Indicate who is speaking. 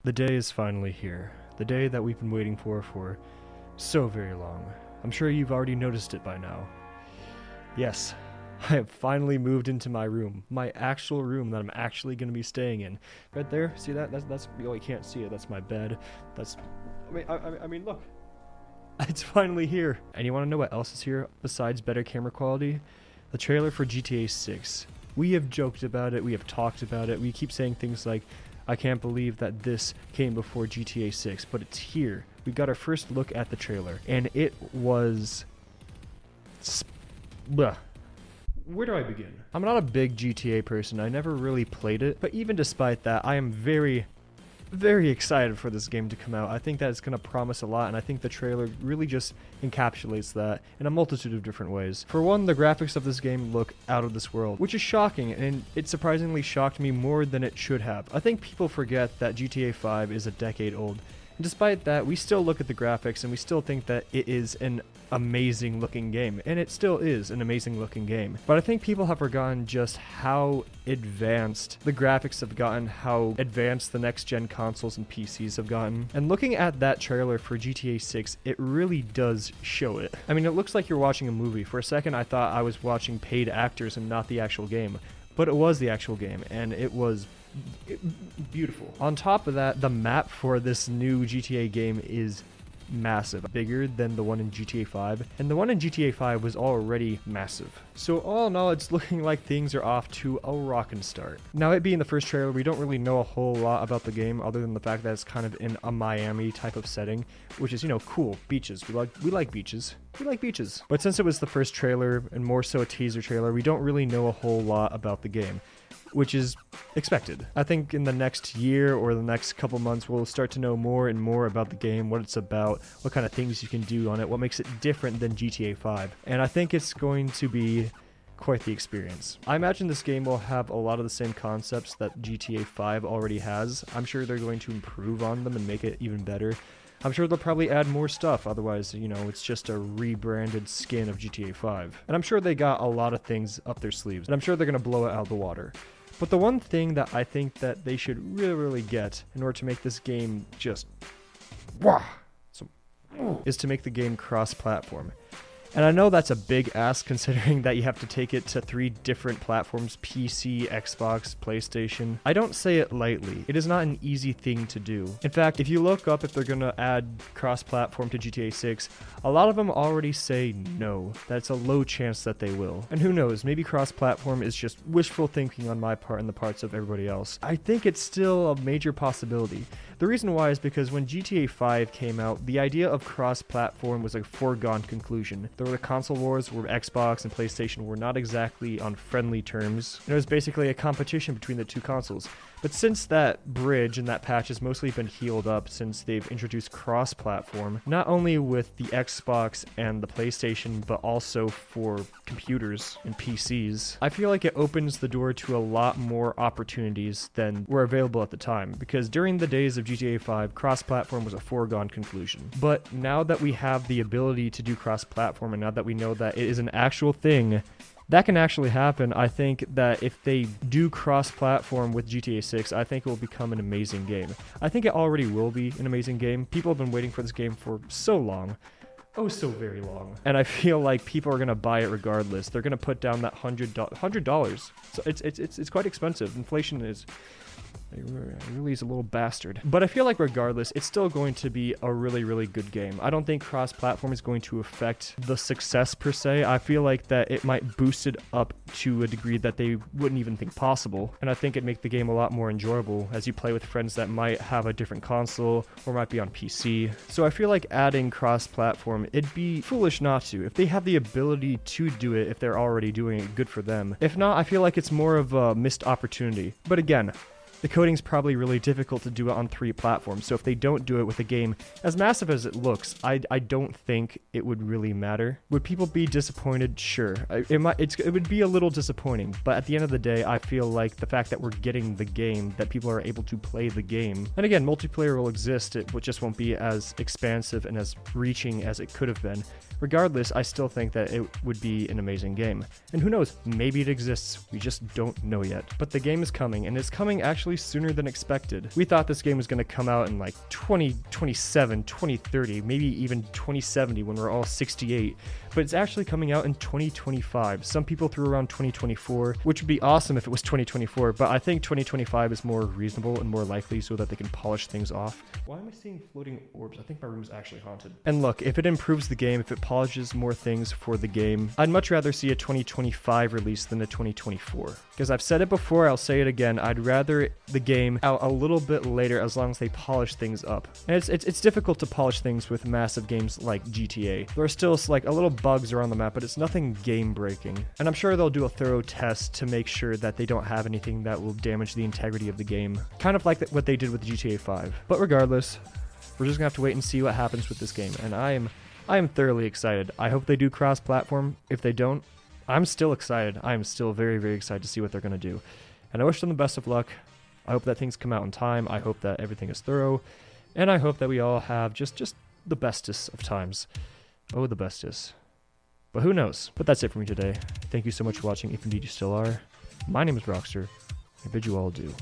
Speaker 1: The day is finally here. The day that we've been waiting for so very long. I'm sure you've already noticed it by now. Yes, I have finally moved into my room. My actual room that I'm actually going to be staying in. Right there, see that? That's oh, you can't see it. That's my bed. That's, I mean, look. It's finally here. And you want to know what else is here besides better camera quality? The trailer for GTA 6. We have joked about it. We have talked about it. We keep saying things like, I can't believe that this came before GTA 6, but it's here. We got our first look at the trailer, and it was... Bleh. Where do I begin? I'm not a big GTA person. I never really played it, but even despite that, I am very excited for this game to come out. I think that it's going to promise a lot, and I think the trailer really just encapsulates that in a multitude of different ways. For one, the graphics of this game look out of this world, which is shocking, and it surprisingly shocked me more than it should have. I think people forget that GTA 5 is a decade old. And despite that, we still look at the graphics and we still think that it is an amazing looking game, and it still is an amazing looking game. But I think people have forgotten just how advanced the graphics have gotten, how advanced the next gen consoles and PCs have gotten. And looking at that trailer for GTA 6, it really does show it. I mean, it looks like you're watching a movie. For a second, I thought I was watching paid actors and not the actual game, but it was the actual game, and it was beautiful. On top of that, the map for this new GTA game is massive, bigger than the one in GTA 5, and the one in GTA 5 was already massive. So all in all, it's looking like things are off to a rockin' start. Now, it being the first trailer, we don't really know a whole lot about the game other than the fact that it's kind of in a Miami type of setting, which is, you know, cool. Beaches. We like beaches. We like beaches. But since it was the first trailer, and more so a teaser trailer, we don't really know a whole lot about the game, which is expected. I think in the next year or the next couple months, we'll start to know more and more about the game, what it's about, what kind of things you can do on it, what makes it different than GTA 5. And I think it's going to be quite the experience. I imagine this game will have a lot of the same concepts that GTA 5 already has. I'm sure they're going to improve on them and make it even better. I'm sure they'll probably add more stuff, otherwise, you know, it's just a rebranded skin of GTA 5. And I'm sure they got a lot of things up their sleeves, and I'm sure they're going to blow it out of the water. But the one thing that I think that they should really get in order to make this game just is to make the game cross-platform. And I know that's a big ask considering that you have to take it to 3 different platforms: PC, Xbox, PlayStation. I don't say it lightly. It is not an easy thing to do. In fact, if you look up if they're going to add cross-platform to GTA 6, a lot of them already say no. That's a low chance that they will. And who knows, maybe cross-platform is just wishful thinking on my part and the parts of everybody else. I think it's still a major possibility. The reason why is because when GTA 5 came out, the idea of cross-platform was a foregone conclusion. There were the console wars where Xbox and PlayStation were not exactly on friendly terms, and it was basically a competition between the two consoles. But since that bridge and that patch has mostly been healed up since they've introduced cross-platform, not only with the Xbox and the PlayStation, but also for computers and PCs, I feel like it opens the door to a lot more opportunities than were available at the time, because during the days of GTA 5, cross-platform was a foregone conclusion. But now that we have the ability to do cross-platform, and now that we know that it is an actual thing, that can actually happen. I think that if they do cross-platform with GTA 6, I think it will become an amazing game. I think it already will be an amazing game. People have been waiting for this game for so long. Oh, so very long. And I feel like people are going to buy it regardless. They're going to put down that $100. So it's quite expensive. Inflation is... It really is a little bastard. But I feel like regardless, it's still going to be a really good game. I don't think cross-platform is going to affect the success per se. I feel like that it might boost it up to a degree that they wouldn't even think possible. And I think it'd make the game a lot more enjoyable as you play with friends that might have a different console or might be on PC. So I feel like adding cross-platform, it'd be foolish not to. If they have the ability to do it, if they're already doing it, good for them. If not, I feel like it's more of a missed opportunity. But again, the coding's probably really difficult to do it on 3 platforms, so if they don't do it with a game as massive as it looks, I don't think it would really matter. Would people be disappointed? Sure. It would be a little disappointing, but at the end of the day, I feel like the fact that we're getting the game, that people are able to play the game, and again, multiplayer will exist, it just won't be as expansive and as reaching as it could have been. Regardless, I still think that it would be an amazing game. And who knows, maybe it exists, we just don't know yet. But the game is coming, and it's coming actually actually sooner than expected. We thought this game was going to come out in like 2027, 2030, maybe even 2070 when we're all 68, but it's actually coming out in 2025. Some people threw around 2024, which would be awesome if it was 2024, but I think 2025 is more reasonable and more likely so that they can polish things off. Why am I seeing floating orbs? I think my room's actually haunted. And look, if it improves the game, if it polishes more things for the game, I'd much rather see a 2025 release than a 2024. Because I've said it before, I'll say it again, I'd rather the game out a little bit later as long as they polish things up. And it's difficult to polish things with massive games like GTA. There are still like a little bugs around the map, but it's nothing game breaking. And I'm sure they'll do a thorough test to make sure that they don't have anything that will damage the integrity of the game. Kind of like what they did with GTA 5. But regardless, we're just gonna have to wait and see what happens with this game. And I am thoroughly excited. I hope they do cross-platform. If they don't, I'm still excited. I am still very, very excited to see what they're gonna do. And I wish them the best of luck. I hope that things come out in time. I hope that everything is thorough. And I hope that we all have just the bestest of times. Oh, the bestest. But who knows? But that's it for me today. Thank you so much for watching, if indeed you still are. My name is Rockster. I bid you all adieu.